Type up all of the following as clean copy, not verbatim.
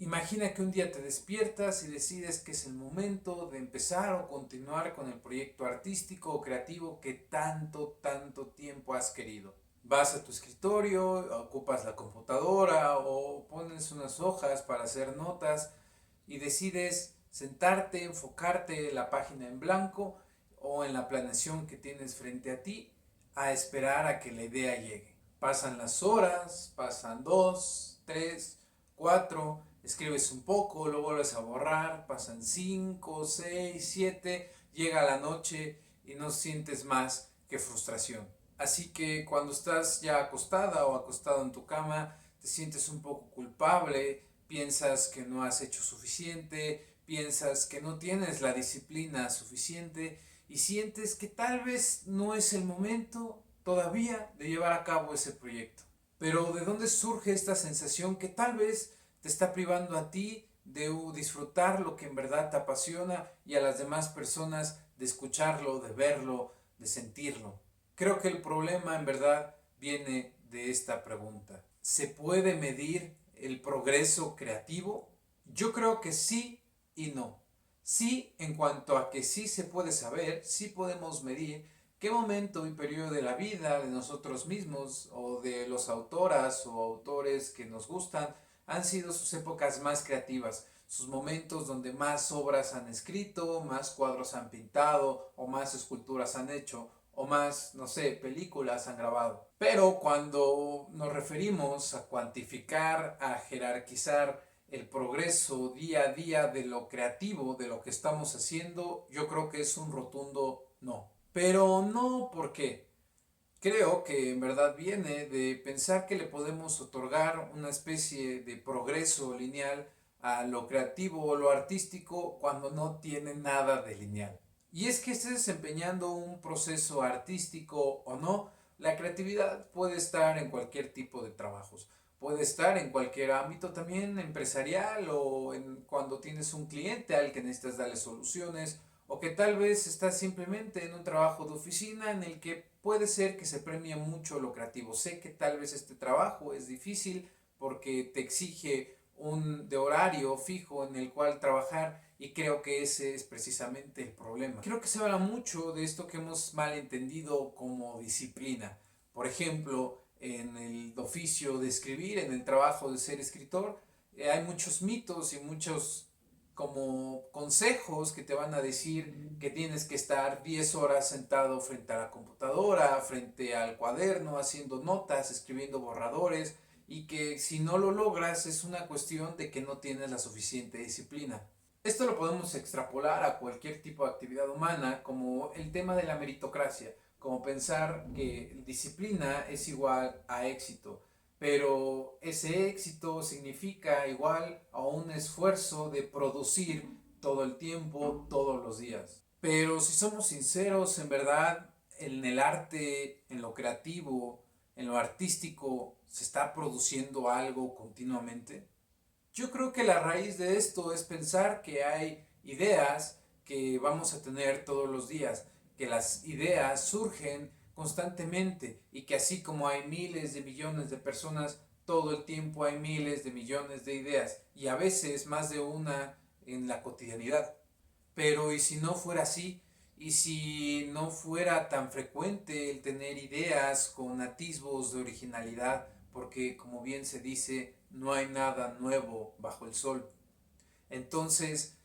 Imagina que un día te despiertas y decides que es el momento de empezar o continuar con el proyecto artístico o creativo que tanto tiempo has querido. Vas a tu escritorio, ocupas la computadora o pones unas hojas para hacer notas y decides sentarte, enfocarte en la página en blanco o en la planeación que tienes frente a ti a esperar a que la idea llegue. Pasan las horas, pasan 2, 3, 4, escribes un poco, lo vuelves a borrar, pasan 5, 6, 7, llega la noche y no sientes más que frustración. Así que cuando estás ya acostada o acostado en tu cama, te sientes un poco culpable, piensas que no has hecho suficiente, piensas que no tienes la disciplina suficiente y sientes que tal vez no es el momento todavía de llevar a cabo ese proyecto. Pero ¿de dónde surge esta sensación que tal vez te está privando a ti de disfrutar lo que en verdad te apasiona y a las demás personas de escucharlo, de verlo, de sentirlo? Creo que el problema en verdad viene de esta pregunta. ¿Se puede medir el progreso creativo? Yo creo que sí y no. Sí, en cuanto a que sí se puede saber, sí podemos medir qué momento y periodo de la vida de nosotros mismos o de los autoras o autores que nos gustan han sido sus épocas más creativas, sus momentos donde más obras han escrito, más cuadros han pintado o más esculturas han hecho o más, no sé, películas han grabado. Pero cuando nos referimos a cuantificar, a jerarquizar el progreso día a día de lo creativo, de lo que estamos haciendo, yo creo que es un rotundo no. Pero no porque creo que en verdad viene de pensar que le podemos otorgar una especie de progreso lineal a lo creativo o lo artístico cuando no tiene nada de lineal. Y es que estés desempeñando un proceso artístico o no, la creatividad puede estar en cualquier tipo de trabajos. Puede estar en cualquier ámbito también empresarial o en cuando tienes un cliente al que necesitas darle soluciones o que tal vez estás simplemente en un trabajo de oficina en el que puede ser que se premie mucho lo creativo. Sé que tal vez este trabajo es difícil porque te exige un de horario fijo en el cual trabajar y creo que ese es precisamente el problema. Creo que se habla mucho de esto que hemos malentendido como disciplina. Por ejemplo, en el oficio de escribir, en el trabajo de ser escritor, hay muchos mitos y muchos como consejos que te van a decir que tienes que estar 10 horas sentado frente a la computadora, frente al cuaderno, haciendo notas, escribiendo borradores y que si no lo logras es una cuestión de que no tienes la suficiente disciplina. Esto lo podemos extrapolar a cualquier tipo de actividad humana, como el tema de la meritocracia, como pensar que disciplina es igual a éxito, pero ese éxito significa igual a un esfuerzo de producir todo el tiempo, todos los días. Pero si somos sinceros, en verdad, en el arte, en lo creativo, en lo artístico, ¿se está produciendo algo continuamente? Yo creo que la raíz de esto es pensar que hay ideas que vamos a tener todos los días, que las ideas surgen constantemente y que así como hay miles de millones de personas, todo el tiempo hay miles de millones de ideas y a veces más de una en la cotidianidad. Pero ¿y si no fuera así? ¿Y si no fuera tan frecuente el tener ideas con atisbos de originalidad? Porque, como bien se dice, no hay nada nuevo bajo el sol. Entonces,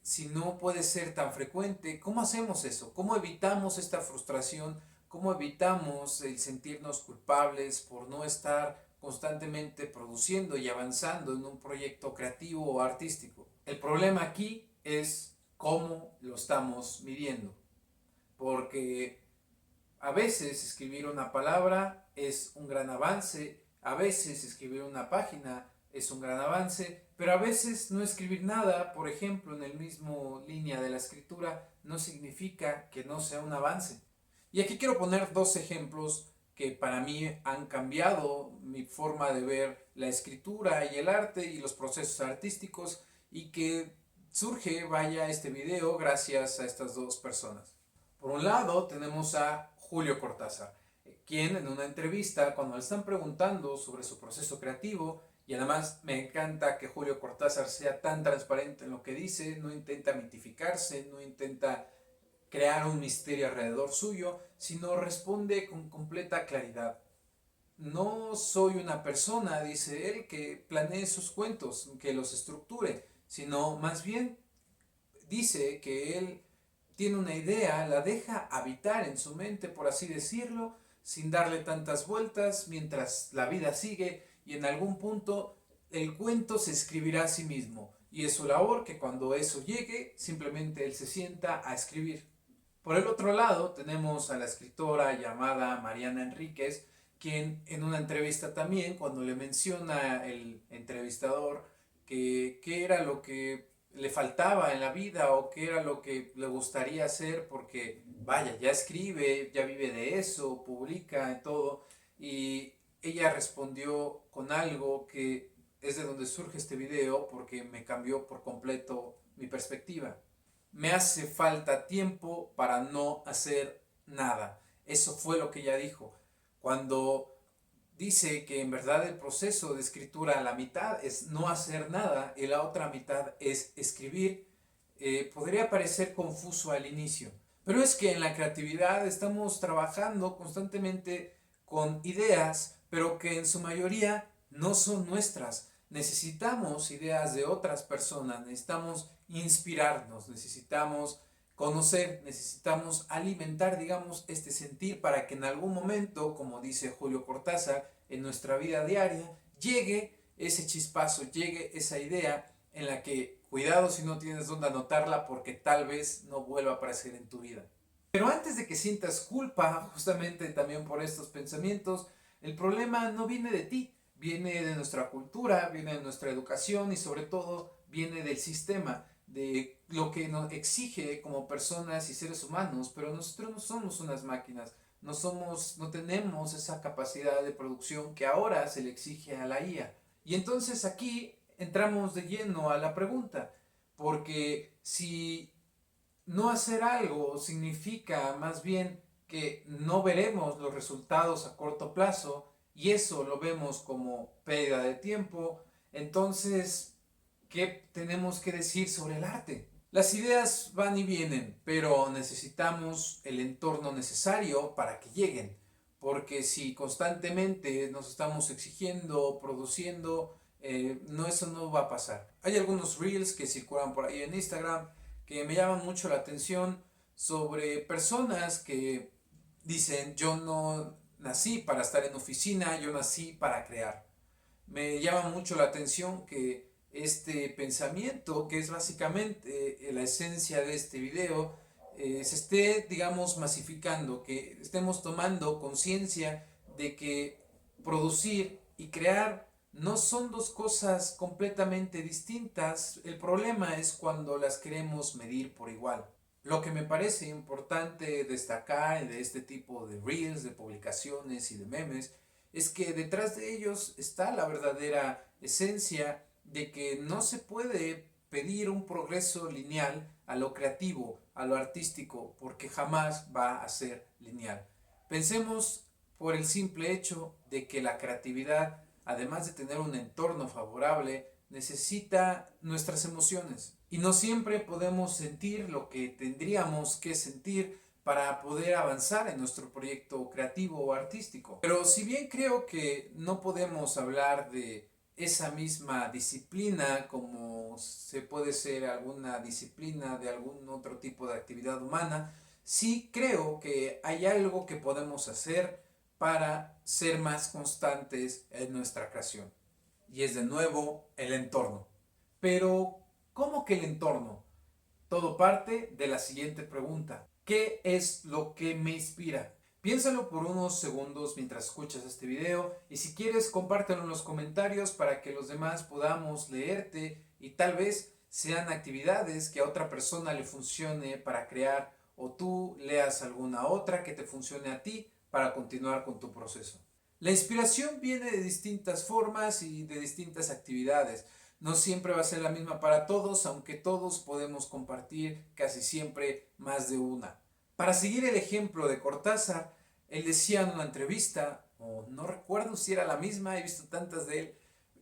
si no puede ser tan frecuente, ¿cómo hacemos eso? ¿Cómo evitamos esta frustración? ¿Cómo evitamos el sentirnos culpables por no estar constantemente produciendo y avanzando en un proyecto creativo o artístico? El problema aquí es cómo lo estamos midiendo, porque a veces escribir una palabra es un gran avance, a veces escribir una página es un gran avance, pero a veces no escribir nada, por ejemplo, en el mismo línea de la escritura, no significa que no sea un avance. Y aquí quiero poner dos ejemplos que para mí han cambiado mi forma de ver la escritura y el arte y los procesos artísticos y que surge, vaya, este video gracias a estas dos personas. Por un lado tenemos a Julio Cortázar, quien en una entrevista, cuando le están preguntando sobre su proceso creativo, Y además me encanta que Julio Cortázar sea tan transparente en lo que dice, no intenta mitificarse, no intenta crear un misterio alrededor suyo, sino responde con completa claridad. No soy una persona, dice él, que planee sus cuentos, que los estructure, sino más bien dice que él tiene una idea, la deja habitar en su mente, por así decirlo, sin darle tantas vueltas, mientras la vida sigue y en algún punto el cuento se escribirá a sí mismo. Y es su labor que cuando eso llegue, simplemente él se sienta a escribir. Por el otro lado, tenemos a la escritora llamada Mariana Enríquez, quien en una entrevista también, cuando le menciona el entrevistador que qué era lo que le faltaba en la vida o qué era lo que le gustaría hacer, porque vaya, ya escribe, ya vive de eso, publica y todo, y ella respondió con algo que es de donde surge este video porque me cambió por completo mi perspectiva. Me hace falta tiempo para no hacer nada. Eso fue lo que ella dijo. Cuando dice que en verdad el proceso de escritura, la mitad es no hacer nada y la otra mitad es escribir, podría parecer confuso al inicio. Pero es que en la creatividad estamos trabajando constantemente con ideas, pero que en su mayoría no son nuestras. Necesitamos ideas de otras personas, necesitamos inspirarnos, necesitamos conocer, necesitamos alimentar, digamos, este sentir para que en algún momento, como dice Julio Cortázar, en nuestra vida diaria, llegue ese chispazo, llegue esa idea en la que, cuidado si no tienes dónde anotarla porque tal vez no vuelva a aparecer en tu vida. Pero antes de que sientas culpa, justamente también por estos pensamientos, el problema no viene de ti, viene de nuestra cultura, viene de nuestra educación y sobre todo viene del sistema, de lo que nos exige como personas y seres humanos, pero nosotros no somos unas máquinas, no tenemos esa capacidad de producción que ahora se le exige a la IA. Y entonces aquí entramos de lleno a la pregunta, porque si no hacer algo significa más bien que no veremos los resultados a corto plazo y eso lo vemos como pérdida de tiempo, entonces, ¿qué tenemos que decir sobre el arte? Las ideas van y vienen, pero necesitamos el entorno necesario para que lleguen, porque si constantemente nos estamos exigiendo, produciendo, no, eso no va a pasar. Hay algunos reels que circulan por ahí en Instagram que me llaman mucho la atención sobre personas que dicen yo no nací para estar en oficina, yo nací para crear. Me llama mucho la atención que este pensamiento, que es básicamente la esencia de este video, se esté, digamos, masificando, que estemos tomando conciencia de que producir y crear no son dos cosas completamente distintas. El problema es cuando las queremos medir por igual. Lo que me parece importante destacar de este tipo de reels, de publicaciones y de memes es que detrás de ellos está la verdadera esencia de que no se puede pedir un progreso lineal a lo creativo, a lo artístico, porque jamás va a ser lineal. Pensemos por el simple hecho de que la creatividad, además de tener un entorno favorable, necesita nuestras emociones. Y no siempre podemos sentir lo que tendríamos que sentir para poder avanzar en nuestro proyecto creativo o artístico. Pero si bien creo que no podemos hablar de esa misma disciplina como se puede ser alguna disciplina de algún otro tipo de actividad humana, sí creo que hay algo que podemos hacer para ser más constantes en nuestra creación. Y es de nuevo el entorno. Pero, ¿cómo que el entorno? Todo parte de la siguiente pregunta. ¿Qué es lo que me inspira? Piénsalo por unos segundos mientras escuchas este video y si quieres compártelo en los comentarios para que los demás podamos leerte y tal vez sean actividades que a otra persona le funcione para crear o tú leas alguna otra que te funcione a ti para continuar con tu proceso. La inspiración viene de distintas formas y de distintas actividades. No siempre va a ser la misma para todos, aunque todos podemos compartir casi siempre más de una. Para seguir el ejemplo de Cortázar, él decía en una entrevista, o no recuerdo si era la misma, he visto tantas de él,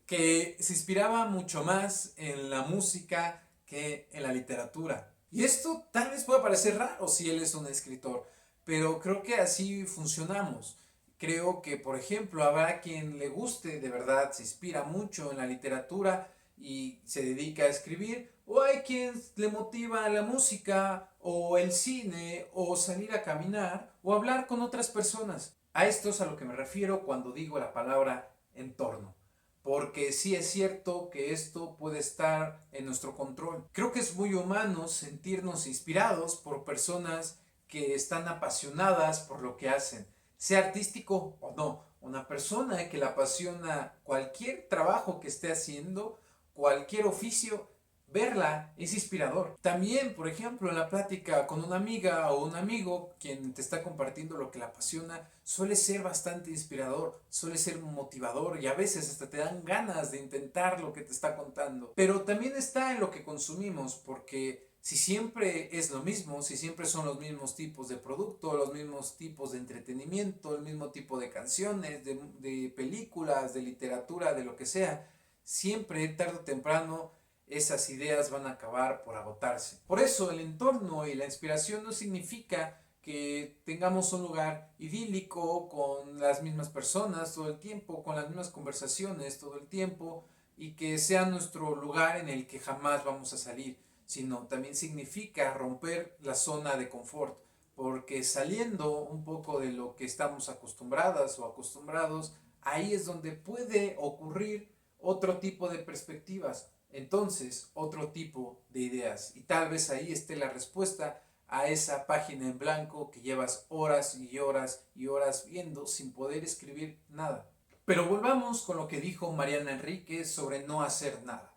que se inspiraba mucho más en la música que en la literatura. Y esto tal vez pueda parecer raro si él es un escritor, pero creo que así funcionamos. Creo que, por ejemplo, habrá quien le guste, de verdad, se inspira mucho en la literatura y se dedica a escribir, o hay quien le motiva la música, o el cine, o salir a caminar, o hablar con otras personas. A esto es a lo que me refiero cuando digo la palabra entorno, porque sí es cierto que esto puede estar en nuestro control. Creo que es muy humano sentirnos inspirados por personas que están apasionadas por lo que hacen, sea artístico o no. Una persona que le apasiona cualquier trabajo que esté haciendo, cualquier oficio, verla es inspirador. También, por ejemplo, en la plática con una amiga o un amigo quien te está compartiendo lo que le apasiona, suele ser bastante inspirador, suele ser motivador y a veces hasta te dan ganas de intentar lo que te está contando. Pero también está en lo que consumimos, porque si siempre es lo mismo, si siempre son los mismos tipos de producto, los mismos tipos de entretenimiento, el mismo tipo de canciones, de películas, de literatura, de lo que sea, siempre, tarde o temprano, esas ideas van a acabar por agotarse. Por eso el entorno y la inspiración no significa que tengamos un lugar idílico con las mismas personas todo el tiempo, con las mismas conversaciones todo el tiempo y que sea nuestro lugar en el que jamás vamos a salir, sino también significa romper la zona de confort, porque saliendo un poco de lo que estamos acostumbradas o acostumbrados, ahí es donde puede ocurrir otro tipo de perspectivas, entonces otro tipo de ideas. Y tal vez ahí esté la respuesta a esa página en blanco que llevas horas y horas y horas viendo sin poder escribir nada. Pero volvamos con lo que dijo Mariana Enríquez sobre no hacer nada.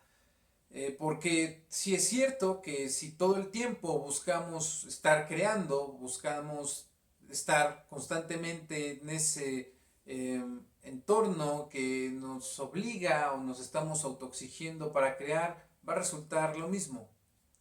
Porque sí es cierto que si todo el tiempo buscamos estar creando, buscamos estar constantemente en ese entorno que nos obliga o nos estamos autoexigiendo para crear, va a resultar lo mismo.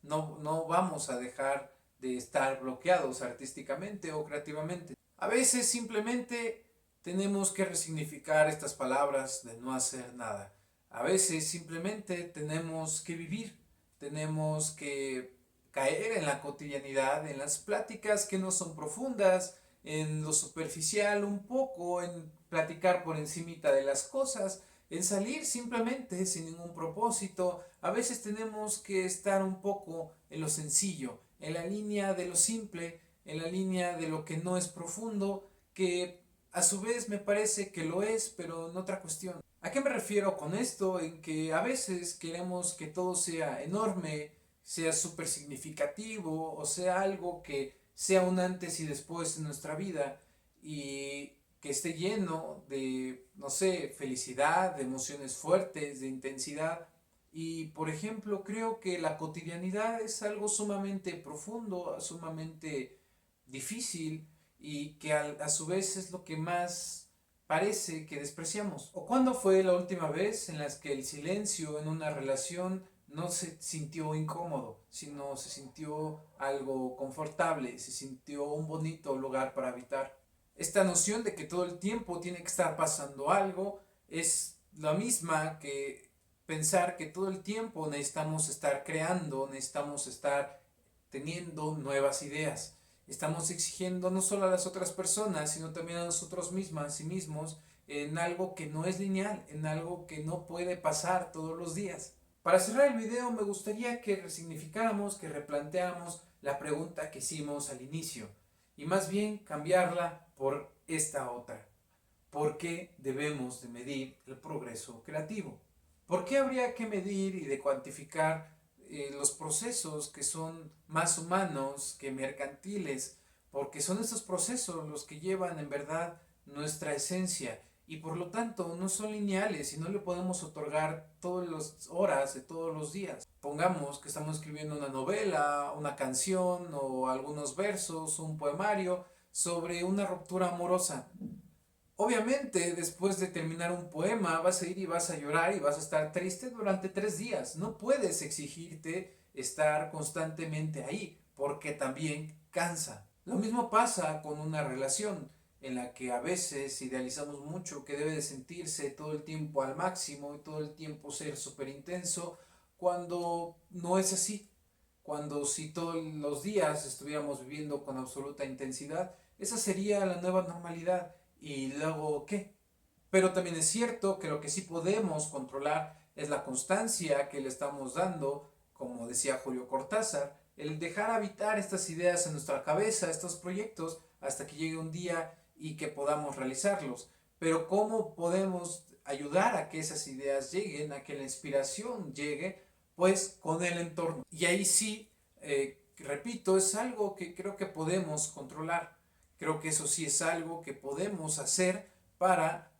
No vamos a dejar de estar bloqueados artísticamente o creativamente. A veces simplemente tenemos que resignificar estas palabras de no hacer nada. A veces simplemente tenemos que vivir, tenemos que caer en la cotidianidad, en las pláticas que no son profundas, en lo superficial un poco, en platicar por encimita de las cosas, en salir simplemente sin ningún propósito. A veces tenemos que estar un poco en lo sencillo, en la línea de lo simple, en la línea de lo que no es profundo, que a su vez me parece que lo es, pero en otra cuestión. ¿A qué me refiero con esto? En que a veces queremos que todo sea enorme, sea súper significativo o sea algo que sea un antes y después en nuestra vida y que esté lleno de, no sé, felicidad, de emociones fuertes, de intensidad. Y por ejemplo, creo que la cotidianidad es algo sumamente profundo, sumamente difícil y que a su vez es lo que más parece que despreciamos. ¿O cuándo fue la última vez en las que el silencio en una relación no se sintió incómodo, sino se sintió algo confortable, se sintió un bonito lugar para habitar? Esta noción de que todo el tiempo tiene que estar pasando algo es la misma que pensar que todo el tiempo necesitamos estar creando, necesitamos estar teniendo nuevas ideas. Estamos exigiendo no solo a las otras personas, sino también a nosotros mismas y mismos en algo que no es lineal, en algo que no puede pasar todos los días. Para cerrar el video me gustaría que resignificáramos, que replanteáramos la pregunta que hicimos al inicio y más bien cambiarla por esta otra. ¿Por qué debemos de medir el progreso creativo? ¿Por qué habría que medir y de cuantificar los procesos que son más humanos que mercantiles? Porque son estos procesos los que llevan en verdad nuestra esencia y por lo tanto no son lineales y no le podemos otorgar todas las horas de todos los días. Pongamos que estamos escribiendo una novela, una canción o algunos versos, un poemario sobre una ruptura amorosa. Obviamente, después de terminar un poema, vas a ir y vas a llorar y vas a estar triste durante 3 días. No puedes exigirte estar constantemente ahí, porque también cansa. Lo mismo pasa con una relación. en la que a veces idealizamos mucho que debe de sentirse todo el tiempo al máximo y todo el tiempo ser súper intenso, cuando no es así. Cuando si todos los días estuviéramos viviendo con absoluta intensidad, esa sería la nueva normalidad. ¿Y luego qué? Pero también es cierto que lo que sí podemos controlar es la constancia que le estamos dando, como decía Julio Cortázar, el dejar habitar estas ideas en nuestra cabeza, estos proyectos, hasta que llegue un día y que podamos realizarlos. Pero ¿cómo podemos ayudar a que esas ideas lleguen, a que la inspiración llegue? Pues con el entorno. Y ahí sí, repito, es algo que creo que podemos controlar. Creo que eso sí es algo que podemos hacer para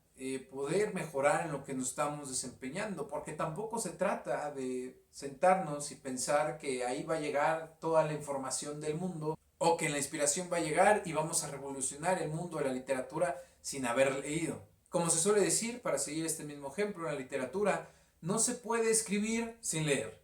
poder mejorar en lo que nos estamos desempeñando, porque tampoco se trata de sentarnos y pensar que ahí va a llegar toda la información del mundo o que la inspiración va a llegar y vamos a revolucionar el mundo de la literatura sin haber leído. Como se suele decir, para seguir este mismo ejemplo, en la literatura no se puede escribir sin leer.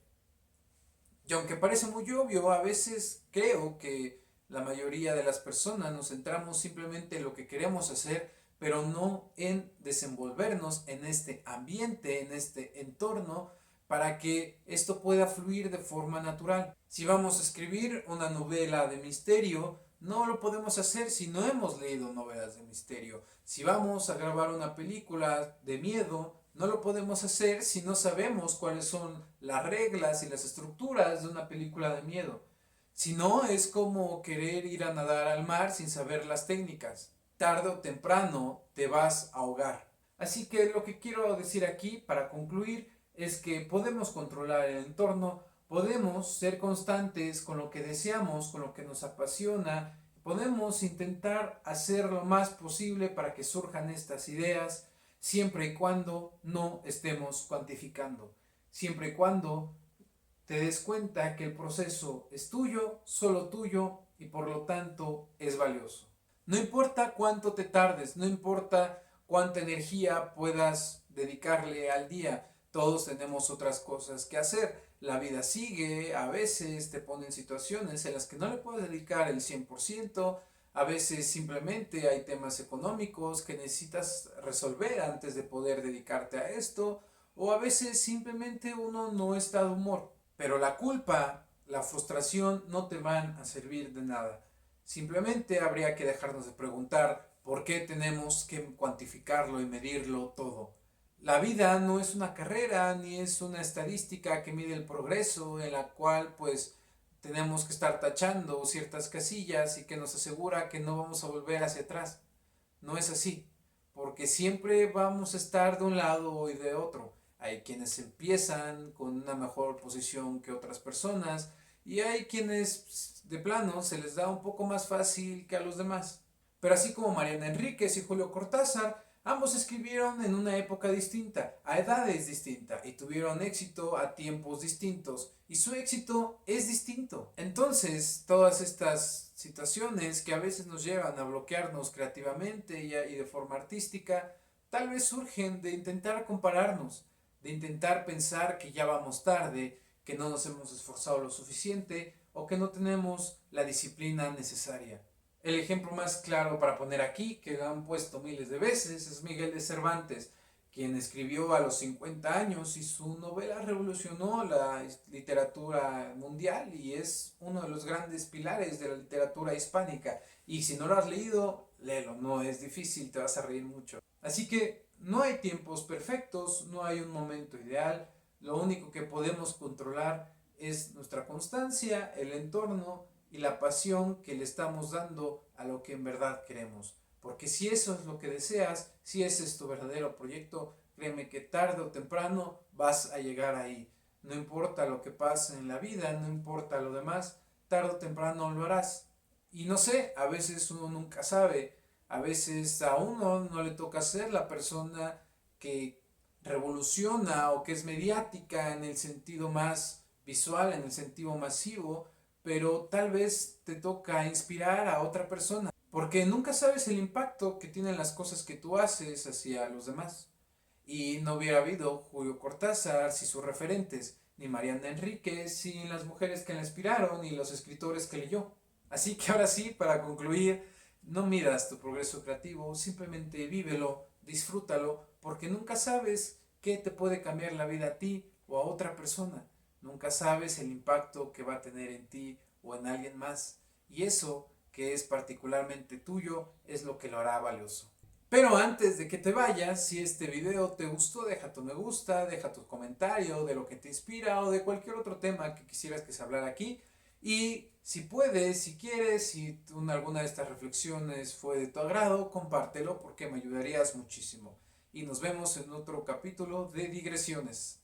Y aunque parece muy obvio, a veces creo que la mayoría de las personas nos centramos simplemente en lo que queremos hacer, pero no en desenvolvernos en este ambiente, en este entorno, para que esto pueda fluir de forma natural. Si vamos a escribir una novela de misterio, no lo podemos hacer si no hemos leído novelas de misterio. Si vamos a grabar una película de miedo, no lo podemos hacer si no sabemos cuáles son las reglas y las estructuras de una película de miedo. Si no, es como querer ir a nadar al mar sin saber las técnicas. Tarde o temprano te vas a ahogar. Así que lo que quiero decir aquí para concluir es que podemos controlar el entorno, podemos ser constantes con lo que deseamos, con lo que nos apasiona, podemos intentar hacer lo más posible para que surjan estas ideas, siempre y cuando no estemos cuantificando, siempre y cuando te des cuenta que el proceso es tuyo, solo tuyo y por lo tanto es valioso. No importa cuánto te tardes, no importa cuánta energía puedas dedicarle al día, todos tenemos otras cosas que hacer. La vida sigue, a veces te ponen situaciones en las que no le puedes dedicar el 100%, a veces simplemente hay temas económicos que necesitas resolver antes de poder dedicarte a esto, o a veces simplemente uno no está de humor. Pero la culpa, la frustración no te van a servir de nada. Simplemente habría que dejarnos de preguntar por qué tenemos que cuantificarlo y medirlo todo. La vida no es una carrera ni es una estadística que mide el progreso en la cual pues tenemos que estar tachando ciertas casillas y que nos asegura que no vamos a volver hacia atrás. No es así, porque siempre vamos a estar de un lado y de otro. Hay quienes empiezan con una mejor posición que otras personas y hay quienes de plano se les da un poco más fácil que a los demás. Pero así como Mariana Enríquez y Julio Cortázar, ambos escribieron en una época distinta, a edades distintas y tuvieron éxito a tiempos distintos y su éxito es distinto. Entonces, todas estas situaciones que a veces nos llevan a bloquearnos creativamente y de forma artística, tal vez surgen de intentar compararnos, de intentar pensar que ya vamos tarde, que no nos hemos esforzado lo suficiente o que no tenemos la disciplina necesaria. El ejemplo más claro para poner aquí, que lo han puesto miles de veces, es Miguel de Cervantes, quien escribió a los 50 años y su novela revolucionó la literatura mundial y es uno de los grandes pilares de la literatura hispánica. Y si no lo has leído, léelo, no es difícil, te vas a reír mucho. Así que no hay tiempos perfectos, no hay un momento ideal, lo único que podemos controlar es nuestra constancia, el entorno y la pasión que le estamos dando a lo que en verdad queremos. Porque si eso es lo que deseas, si ese es tu verdadero proyecto, créeme que tarde o temprano vas a llegar ahí. No importa lo que pase en la vida, no importa lo demás, tarde o temprano lo harás. Y no sé, a veces uno nunca sabe, a veces a uno no le toca ser la persona que revoluciona o que es mediática en el sentido más visual, en el sentido masivo, pero tal vez te toca inspirar a otra persona, porque nunca sabes el impacto que tienen las cosas que tú haces hacia los demás. Y no hubiera habido Julio Cortázar sin sus referentes, ni Mariana Enríquez sin las mujeres que la inspiraron y los escritores que leyó. Así que ahora sí, para concluir, No midas tu progreso creativo, simplemente vívelo, disfrútalo, porque nunca sabes qué te puede cambiar la vida a ti o a otra persona. Nunca sabes el impacto que va a tener en ti o en alguien más. Y eso, que es particularmente tuyo, es lo que lo hará valioso. Pero antes de que te vayas, si este video te gustó, deja tu me gusta, deja tu comentario de lo que te inspira o de cualquier otro tema que quisieras que se hablara aquí. Y si puedes, si quieres, si alguna de estas reflexiones fue de tu agrado, compártelo porque me ayudarías muchísimo. Y nos vemos en otro capítulo de Digresiones.